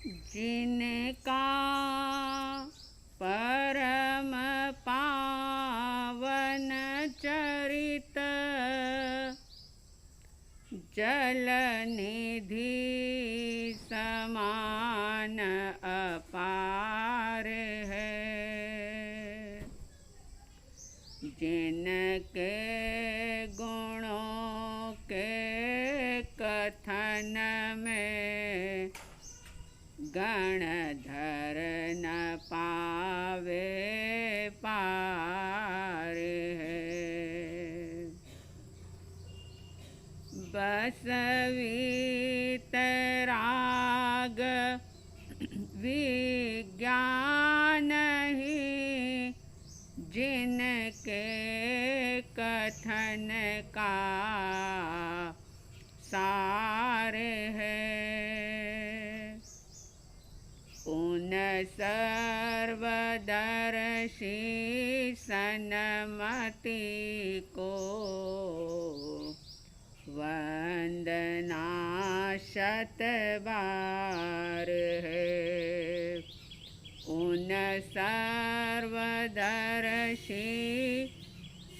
जिनका परम पावन चरित जल निधि समान अपार है। जिनके गुणों के कथन में गणधर न पावे पार है। बस वीतराग विज्ञान ही जिनके कथन का सार है। उन सर्वदर्शी सन्मति को वंदना शत बार है। उन सर्वदर्शी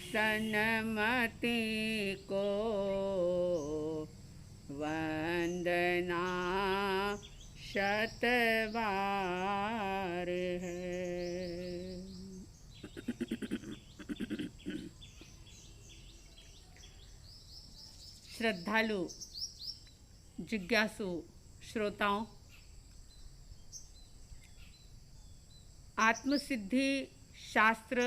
सन्मति को वंदना शत बार है। श्रद्धालु जिज्ञासु श्रोताओं, आत्मसिद्धि शास्त्र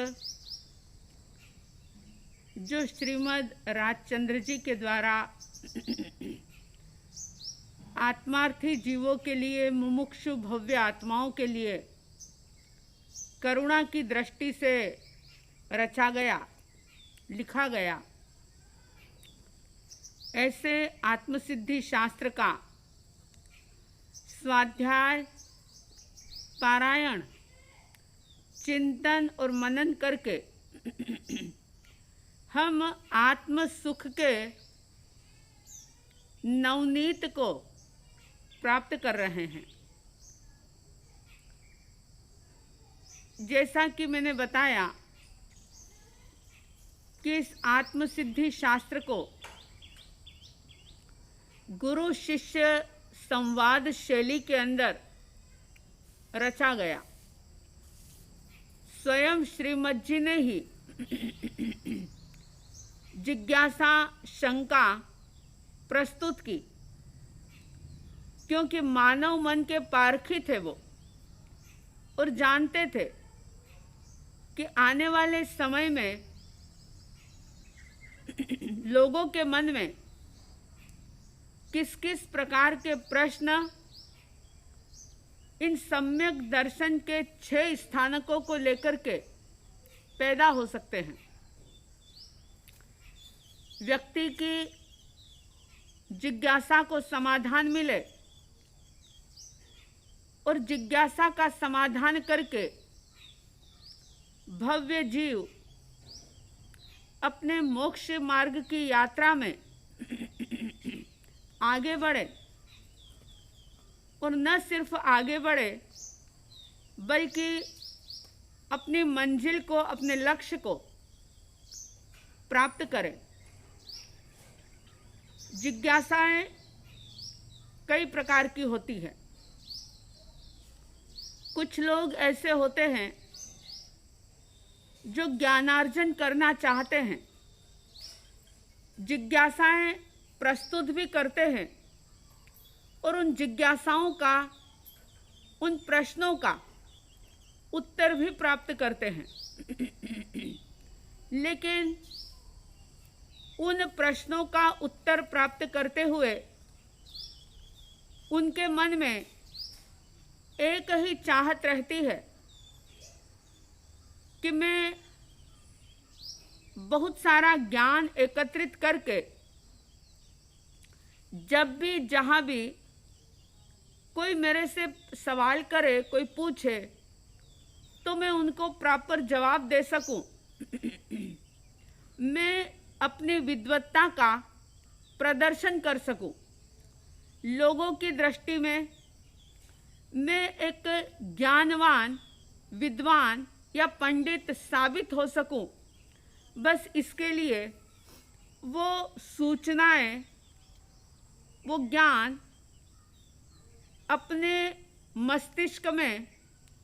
जो श्रीमद् राजचंद्र जी के द्वारा आत्मार्थी जीवों के लिए, मुमुक्षु भव्य आत्माओं के लिए करुणा की दृष्टि से रचा गया, लिखा गया, ऐसे आत्मसिद्धि शास्त्र का स्वाध्याय, पारायण, चिंतन और मनन करके हम आत्म सुख के नवनीत को प्राप्त कर रहे हैं। जैसा कि मैंने बताया कि इस आत्मसिद्धि शास्त्र को गुरु शिष्य संवाद शैली के अंदर रचा गया। स्वयं श्रीमद् जी ने ही जिज्ञासा शंका प्रस्तुत की, क्योंकि मानव मन के पारखी थे वो और जानते थे कि आने वाले समय में लोगों के मन में किस किस प्रकार के प्रश्न इन सम्यक दर्शन के 6 स्थानकों को लेकर के पैदा हो सकते हैं। व्यक्ति की जिज्ञासा को समाधान मिले और जिज्ञासा का समाधान करके भव्य जीव अपने मोक्ष मार्ग की यात्रा में आगे बढ़े और न सिर्फ आगे बढ़े बल्कि अपनी मंजिल को, अपने लक्ष्य को प्राप्त करे। जिज्ञासाएं कई प्रकार की होती है। कुछ लोग ऐसे होते हैं जो ज्ञानार्जन करना चाहते हैं, जिज्ञासाएं प्रस्तुत भी करते हैं और उन जिज्ञासाओं का, उन प्रश्नों का उत्तर भी प्राप्त करते हैं। लेकिन उन प्रश्नों का उत्तर प्राप्त करते हुए उनके मन में एक ही चाहत रहती है कि मैं बहुत सारा ज्ञान एकत्रित करके जब भी, जहाँ भी कोई मेरे से सवाल करे, कोई पूछे, तो मैं उनको प्रॉपर जवाब दे सकूं। मैं अपनी विद्वत्ता का प्रदर्शन कर सकूं, लोगों की दृष्टि में मैं एक ज्ञानवान, विद्वान या पंडित साबित हो सकूं, बस इसके लिए वो सूचनाएं, वो ज्ञान अपने मस्तिष्क में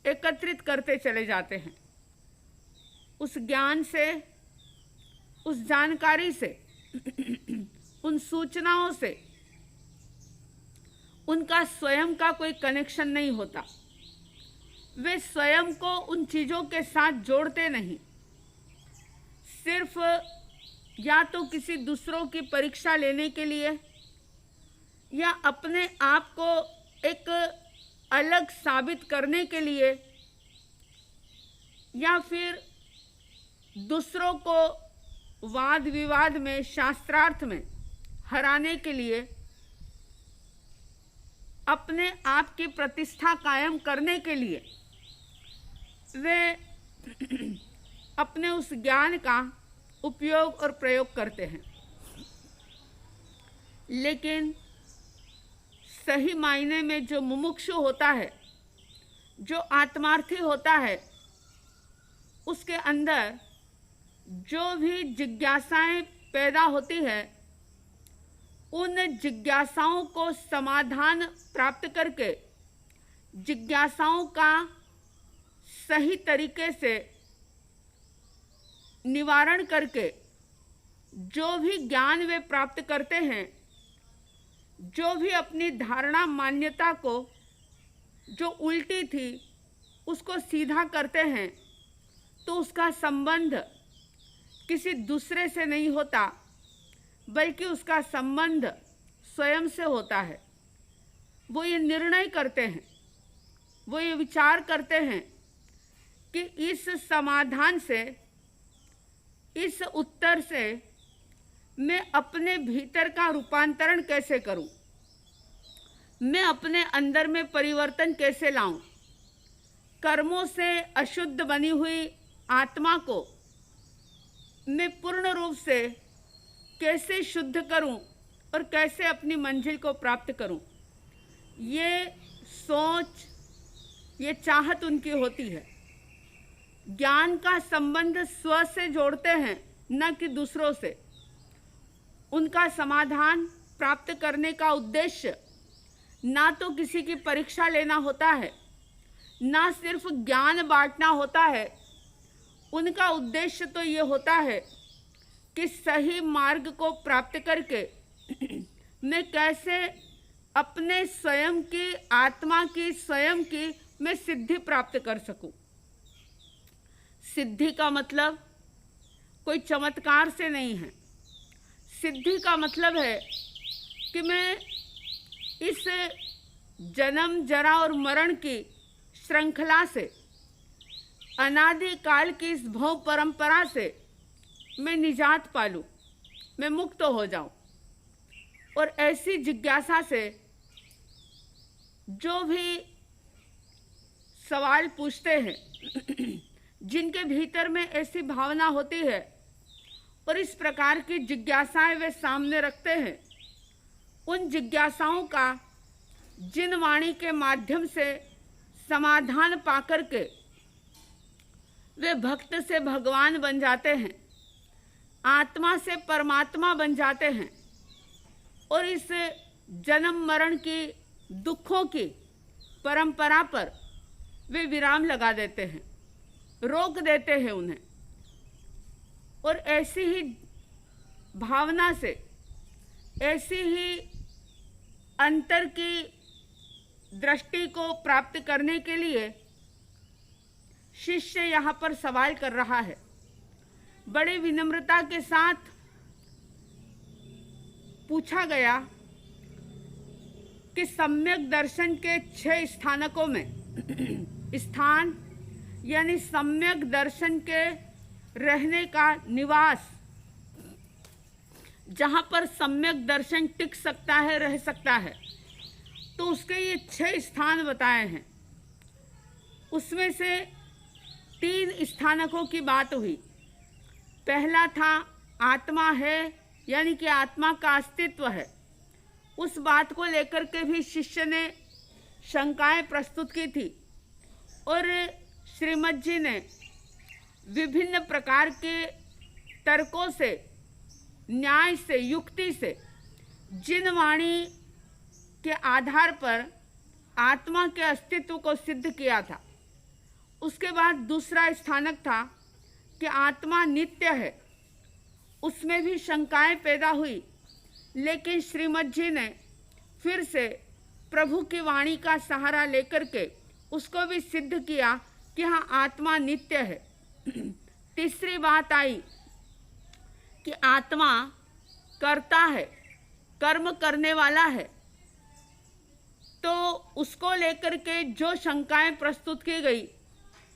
एकत्रित करते चले जाते हैं। उस ज्ञान से, उस जानकारी से, उन सूचनाओं से उनका स्वयं का कोई कनेक्शन नहीं होता। वे स्वयं को उन चीज़ों के साथ जोड़ते नहीं, सिर्फ या तो किसी दूसरों की परीक्षा लेने के लिए या अपने आप को एक अलग साबित करने के लिए या फिर दूसरों को वाद विवाद में, शास्त्रार्थ में हराने के लिए, अपने आप की प्रतिष्ठा कायम करने के लिए वे अपने उस ज्ञान का उपयोग और प्रयोग करते हैं। लेकिन सही मायने में जो मुमुक्षु होता है, जो आत्मार्थी होता है, उसके अंदर जो भी जिज्ञासाएं पैदा होती है, उन जिज्ञासाओं को समाधान प्राप्त करके, जिज्ञासाओं का सही तरीके से निवारण करके जो भी ज्ञान वे प्राप्त करते हैं, जो भी अपनी धारणा मान्यता को जो उल्टी थी उसको सीधा करते हैं, तो उसका संबंध किसी दूसरे से नहीं होता, बल्कि उसका संबंध स्वयं से होता है। वो ये निर्णय करते हैं, वो ये विचार करते हैं कि इस समाधान से, इस उत्तर से मैं अपने भीतर का रूपांतरण कैसे करूं, मैं अपने अंदर में परिवर्तन कैसे लाऊं, कर्मों से अशुद्ध बनी हुई आत्मा को मैं पूर्ण रूप से कैसे शुद्ध करूं और कैसे अपनी मंजिल को प्राप्त करूं। ये सोच, ये चाहत उनकी होती है। ज्ञान का संबंध स्व से जोड़ते हैं, न कि दूसरों से। उनका समाधान प्राप्त करने का उद्देश्य ना तो किसी की परीक्षा लेना होता है, ना सिर्फ ज्ञान बांटना होता है। उनका उद्देश्य तो ये होता है कि सही मार्ग को प्राप्त करके मैं कैसे अपने स्वयं की, आत्मा की, स्वयं की मैं सिद्धि प्राप्त कर सकूं। सिद्धि का मतलब कोई चमत्कार से नहीं है। सिद्धि का मतलब है कि मैं इस जन्म, जरा और मरण की श्रृंखला से, अनादि काल की इस भव परंपरा से मैं निजात पालूं, मैं मुक्त हो जाऊं। और ऐसी जिज्ञासा से जो भी सवाल पूछते हैं, जिनके भीतर में ऐसी भावना होती है और इस प्रकार की जिज्ञासाएं वे सामने रखते हैं, उन जिज्ञासाओं का जिन वाणी के माध्यम से समाधान पाकर के वे भक्त से भगवान बन जाते हैं, आत्मा से परमात्मा बन जाते हैं और इस जन्म मरण की दुखों की परंपरा पर वे विराम लगा देते हैं, रोक देते हैं उन्हें। और ऐसी ही भावना से, ऐसी ही अंतर की दृष्टि को प्राप्त करने के लिए शिष्य यहाँ पर सवाल कर रहा है। बड़ी विनम्रता के साथ पूछा गया कि सम्यक दर्शन के 6 स्थानकों में स्थान यानी सम्यक दर्शन के रहने का निवास, जहाँ पर सम्यक दर्शन टिक सकता है, रह सकता है, तो उसके ये 6 स्थान बताए हैं। उसमें से 3 स्थानकों की बात हुई। पहला था आत्मा है, यानी कि आत्मा का अस्तित्व है। उस बात को लेकर के भी शिष्य ने शंकाएं प्रस्तुत की थी और श्रीमद् जी ने विभिन्न प्रकार के तर्कों से, न्याय से, युक्ति से जिन वाणी के आधार पर आत्मा के अस्तित्व को सिद्ध किया था। उसके बाद दूसरा स्थानक था कि आत्मा नित्य है। उसमें भी शंकाएं पैदा हुई, लेकिन श्रीमद् जी ने फिर से प्रभु की वाणी का सहारा लेकर के उसको भी सिद्ध किया कि हाँ, आत्मा नित्य है। तीसरी बात आई कि आत्मा कर्ता है, कर्म करने वाला है। तो उसको लेकर के जो शंकाएं प्रस्तुत की गई,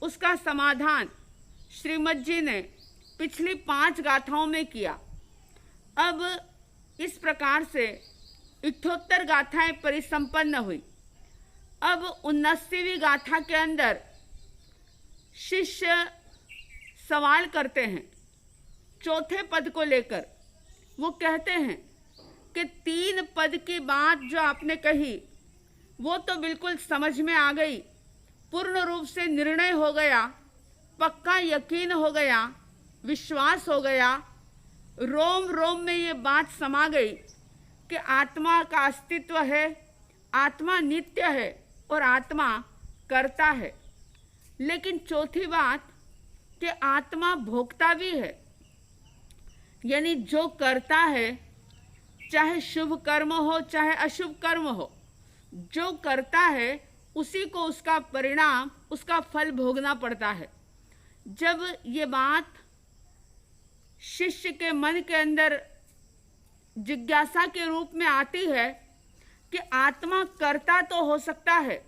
उसका समाधान श्रीमद् जी ने पिछली 5 गाथाओं में किया। अब इस प्रकार से 78 गाथाएं परिसंपन्न हुई। अब 79वीं गाथा के अंदर शिष्य सवाल करते हैं चौथे पद को लेकर। वो कहते हैं कि 3 पद की बात जो आपने कही वो तो बिल्कुल समझ में आ गई, पूर्ण रूप से निर्णय हो गया, पक्का यकीन हो गया, विश्वास हो गया, रोम रोम में ये बात समा गई कि आत्मा का अस्तित्व है, आत्मा नित्य है और आत्मा करता है। लेकिन चौथी बात कि आत्मा भोक्ता भी है, यानी जो करता है, चाहे शुभ कर्म हो चाहे अशुभ कर्म हो, जो करता है उसी को उसका परिणाम, उसका फल भोगना पड़ता है। जब ये बात शिष्य के मन के अंदर जिज्ञासा के रूप में आती है कि आत्मा कर्ता तो हो सकता है,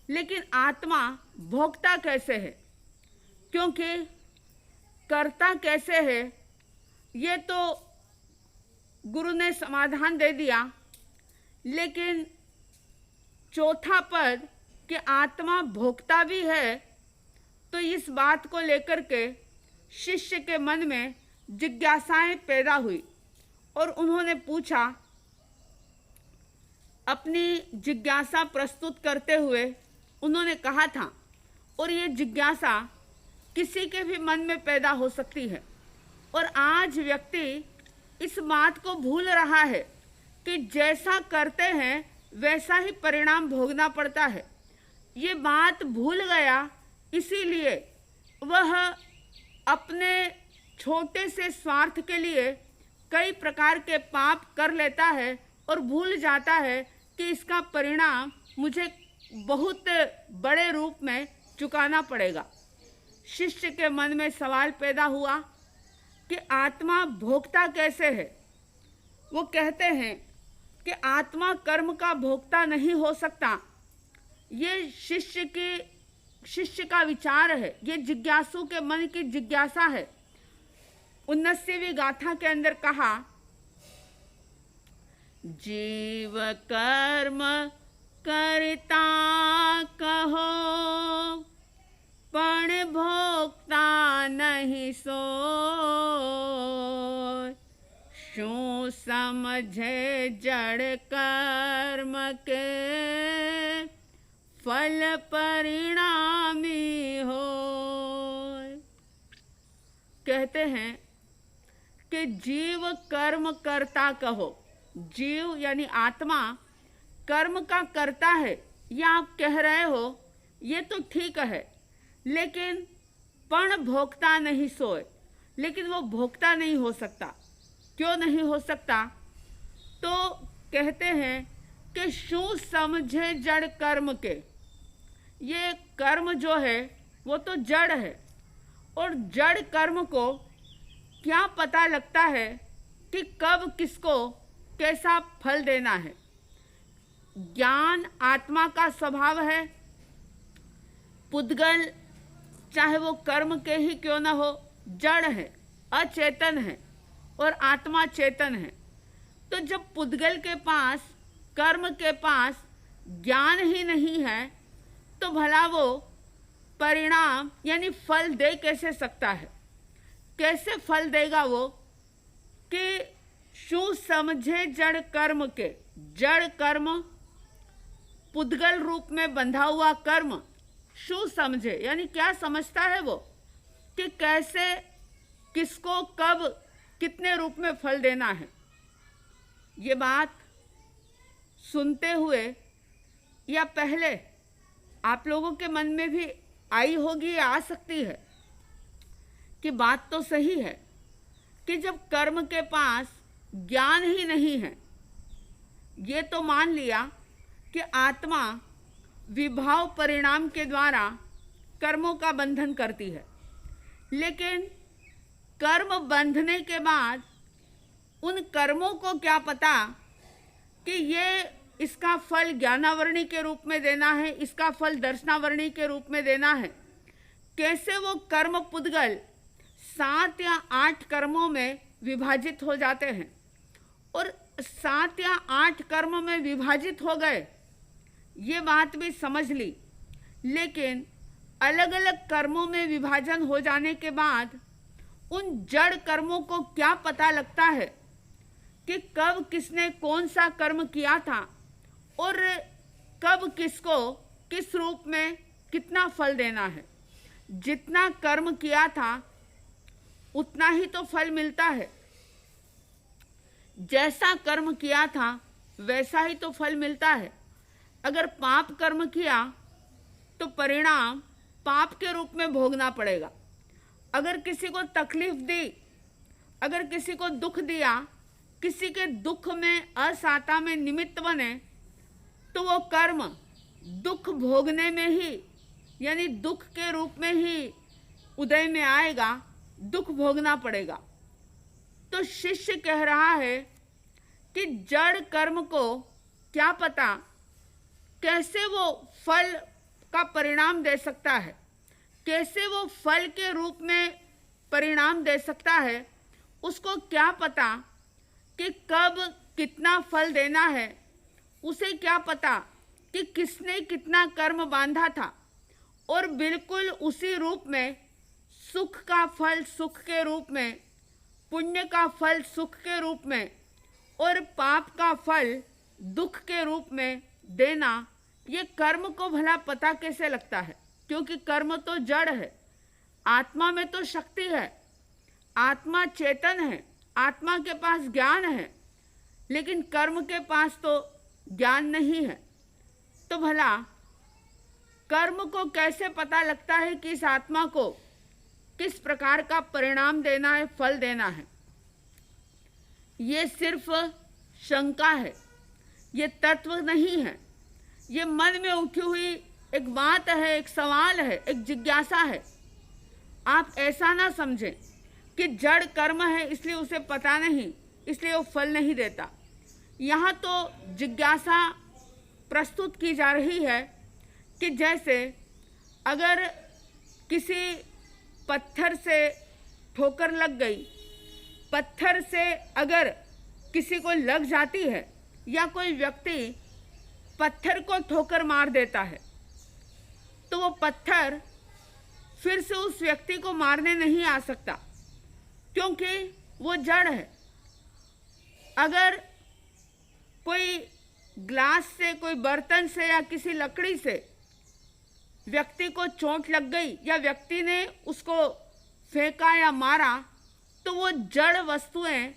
लेकिन आत्मा भोक्ता कैसे है? क्योंकि कर्ता कैसे है ये तो गुरु ने समाधान दे दिया, लेकिन चौथा पद कि आत्मा भोक्ता भी है, तो इस बात को लेकर के शिष्य के मन में जिज्ञासाएं पैदा हुई और उन्होंने पूछा, अपनी जिज्ञासा प्रस्तुत करते हुए उन्होंने कहा था, और ये जिज्ञासा किसी के भी मन में पैदा हो सकती है। और आज व्यक्ति इस बात को भूल रहा है कि जैसा करते हैं वैसा ही परिणाम भोगना पड़ता है। ये बात भूल गया, इसीलिए वह अपने छोटे से स्वार्थ के लिए कई प्रकार के पाप कर लेता है और भूल जाता है कि इसका परिणाम मुझे बहुत बड़े रूप में चुकाना पड़ेगा। शिष्य के मन में सवाल पैदा हुआ कि आत्मा भोक्ता कैसे है? वो कहते हैं कि आत्मा कर्म का भोक्ता नहीं हो सकता। ये शिष्य का विचार है, ये जिज्ञासु के मन की जिज्ञासा है। 79वीं गाथा के अंदर कहा, जीव कर्म करता कहो, पण भोक्ता नहीं सो, शू समझे जड़ कर्म के, फल परिणामी हो। कहते हैं कि जीव कर्म करता कहो। जीव यानी आत्मा कर्म का करता है, या आप कह रहे हो ये तो ठीक है, लेकिन पण भोक्ता नहीं सोए, लेकिन वो भोक्ता नहीं हो सकता। क्यों नहीं हो सकता? तो कहते हैं कि शू समझे जड़ कर्म के। ये कर्म जो है वो तो जड़ है, और जड़ कर्म को क्या पता लगता है कि कब किसको कैसा फल देना है। ज्ञान आत्मा का स्वभाव है। पुद्गल चाहे वो कर्म के ही क्यों न हो, जड़ है, अचेतन है, और आत्मा चेतन है। तो जब पुद्गल के पास, कर्म के पास ज्ञान ही नहीं है, तो भला वो परिणाम यानी फल दे कैसे सकता है? कैसे फल देगा वो? कि शू समझे जड़ कर्म के। जड़ कर्म पुद्गल रूप में बंधा हुआ कर्म शू समझे, यानी क्या समझता है वो कि कैसे, किसको, कब, कितने रूप में फल देना है। ये बात सुनते हुए या पहले आप लोगों के मन में भी आई होगी या आ सकती है कि बात तो सही है कि जब कर्म के पास ज्ञान ही नहीं है, ये तो मान लिया कि आत्मा विभाव परिणाम के द्वारा कर्मों का बंधन करती है, लेकिन कर्म बंधने के बाद उन कर्मों को क्या पता कि ये इसका फल ज्ञानावरणी के रूप में देना है, इसका फल दर्शनावरणी के रूप में देना है। कैसे वो कर्म पुद्गल 7 या 8 कर्मों में विभाजित हो जाते हैं, और 7 या 8 कर्म में विभाजित हो गए, ये बात भी समझ ली, लेकिन अलग अलग कर्मों में विभाजन हो जाने के बाद उन जड़ कर्मों को क्या पता लगता है कि कब किसने कौन सा कर्म किया था और कब किसको किस रूप में कितना फल देना है। जितना कर्म किया था उतना ही तो फल मिलता है, जैसा कर्म किया था वैसा ही तो फल मिलता है। अगर पाप कर्म किया तो परिणाम पाप के रूप में भोगना पड़ेगा। अगर किसी को तकलीफ दी, अगर किसी को दुख दिया, किसी के दुख में असाता में निमित्त बने, तो वो कर्म दुख भोगने में ही, यानी दुख के रूप में ही उदय में आएगा, दुख भोगना पड़ेगा। तो शिष्य कह रहा है कि जड़ कर्म को क्या पता कैसे वो फल का परिणाम दे सकता है, कैसे वो फल के रूप में परिणाम दे सकता है, उसको क्या पता कि कब कितना फल देना है, उसे क्या पता कि किसने कितना कर्म बांधा था, और बिल्कुल उसी रूप में सुख का फल सुख के रूप में, पुण्य का फल सुख के रूप में और पाप का फल दुख के रूप में देना, ये कर्म को भला पता कैसे लगता है? क्योंकि कर्म तो जड़ है, आत्मा में तो शक्ति है, आत्मा चेतन है, आत्मा के पास ज्ञान है, लेकिन कर्म के पास तो ज्ञान नहीं है। तो भला कर्म को कैसे पता लगता है कि इस आत्मा को किस प्रकार का परिणाम देना है, फल देना है? ये सिर्फ शंका है, ये तत्व नहीं है, ये मन में उठी हुई एक बात है, एक सवाल है, एक जिज्ञासा है। आप ऐसा ना समझें कि जड़ कर्म है इसलिए उसे पता नहीं, इसलिए वो फल नहीं देता। यहाँ तो जिज्ञासा प्रस्तुत की जा रही है कि जैसे अगर किसी पत्थर से ठोकर लग गई, पत्थर से अगर किसी को लग जाती है या कोई व्यक्ति पत्थर को ठोकर मार देता है, तो वो पत्थर फिर से उस व्यक्ति को मारने नहीं आ सकता, क्योंकि वो जड़ है। अगर कोई ग्लास से, कोई बर्तन से या किसी लकड़ी से व्यक्ति को चोट लग गई या व्यक्ति ने उसको फेंका या मारा, तो वो जड़ वस्तुएं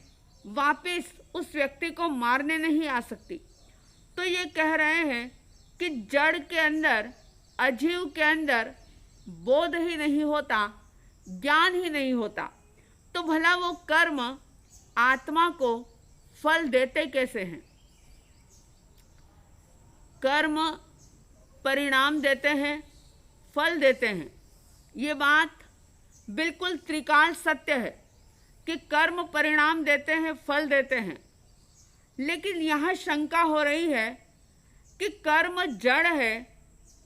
वापस उस व्यक्ति को मारने नहीं आ सकती। तो ये कह रहे हैं कि जड़ के अंदर, अजीव के अंदर बोध ही नहीं होता, ज्ञान ही नहीं होता, तो भला वो कर्म आत्मा को फल देते कैसे हैं? कर्म परिणाम देते हैं, फल देते हैं। ये बात बिल्कुल त्रिकाल सत्य है कि कर्म परिणाम देते हैं, फल देते हैं। लेकिन यहाँ शंका हो रही है कि कर्म जड़ है,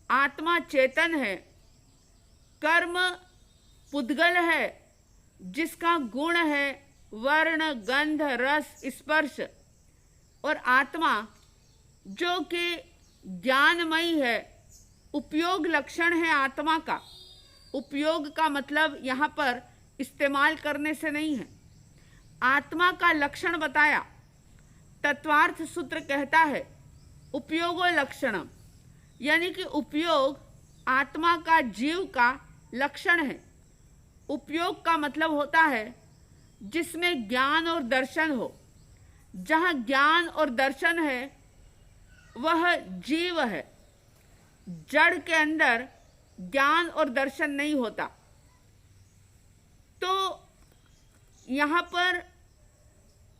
आत्मा चेतन है, कर्म पुद्गल है जिसका गुण है वर्ण, गंध, रस, स्पर्श, और आत्मा जो कि ज्ञानमयी है, उपयोग लक्षण है आत्मा का। उपयोग का मतलब यहाँ पर इस्तेमाल करने से नहीं है, आत्मा का लक्षण बताया। तत्वार्थ सूत्र कहता है उपयोगो लक्षणम, यानी कि उपयोग आत्मा का, जीव का लक्षण है। उपयोग का मतलब होता है जिसमें ज्ञान और दर्शन हो। जहाँ ज्ञान और दर्शन है वह जीव है। जड़ के अंदर ज्ञान और दर्शन नहीं होता। तो यहाँ पर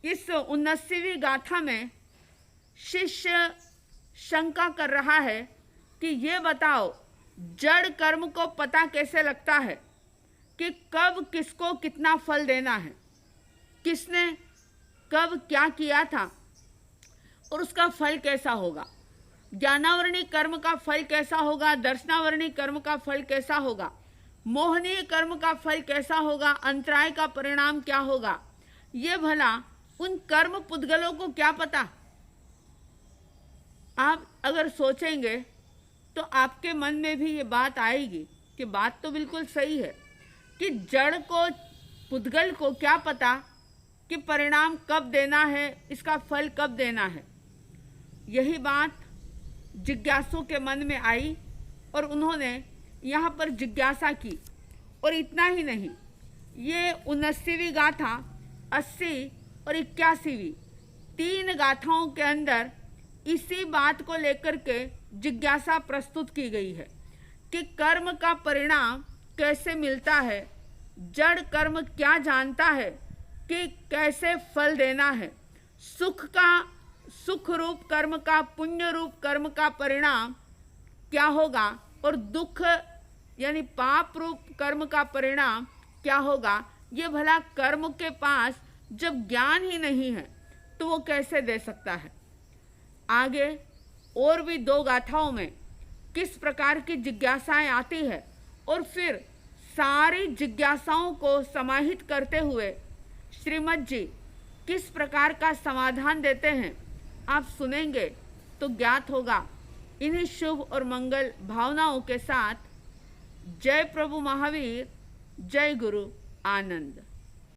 इस 79वीं गाथा में शिष्य शंका कर रहा है कि ये बताओ, जड़ कर्म को पता कैसे लगता है कि कब किसको कितना फल देना है, किसने कब क्या किया था और उसका फल कैसा होगा। ज्ञानावरणी कर्म का फल कैसा होगा, दर्शनावरणी कर्म का फल कैसा होगा, मोहनीय कर्म का फल कैसा होगा, अंतराय का परिणाम क्या होगा, ये भला उन कर्म पुद्गलों को क्या पता। आप अगर सोचेंगे तो आपके मन में भी ये बात आएगी कि बात तो बिल्कुल सही है कि जड़ को, पुद्गल को क्या पता कि परिणाम कब देना है, इसका फल कब देना है। यही बात जिज्ञासु के मन में आई और उन्होंने यहाँ पर जिज्ञासा की। और इतना ही नहीं, ये 79वीं गाथा, 80 और 81वीं 3 गाथाओं के अंदर इसी बात को लेकर के जिज्ञासा प्रस्तुत की गई है कि कर्म का परिणाम कैसे मिलता है, जड़ कर्म क्या जानता है कि कैसे फल देना है, सुख रूप कर्म का, पुण्य रूप कर्म का परिणाम क्या होगा और दुख यानी पाप रूप कर्म का परिणाम क्या होगा। ये भला कर्म के पास जब ज्ञान ही नहीं है तो वो कैसे दे सकता है। आगे और भी 2 गाथाओं में किस प्रकार की जिज्ञासाएं आती है और फिर सारी जिज्ञासाओं को समाहित करते हुए श्रीमद् जी किस प्रकार का समाधान देते हैं, आप सुनेंगे तो ज्ञात होगा। इन्हीं शुभ और मंगल भावनाओं के साथ जय प्रभु महावीर, जय गुरु आनंद।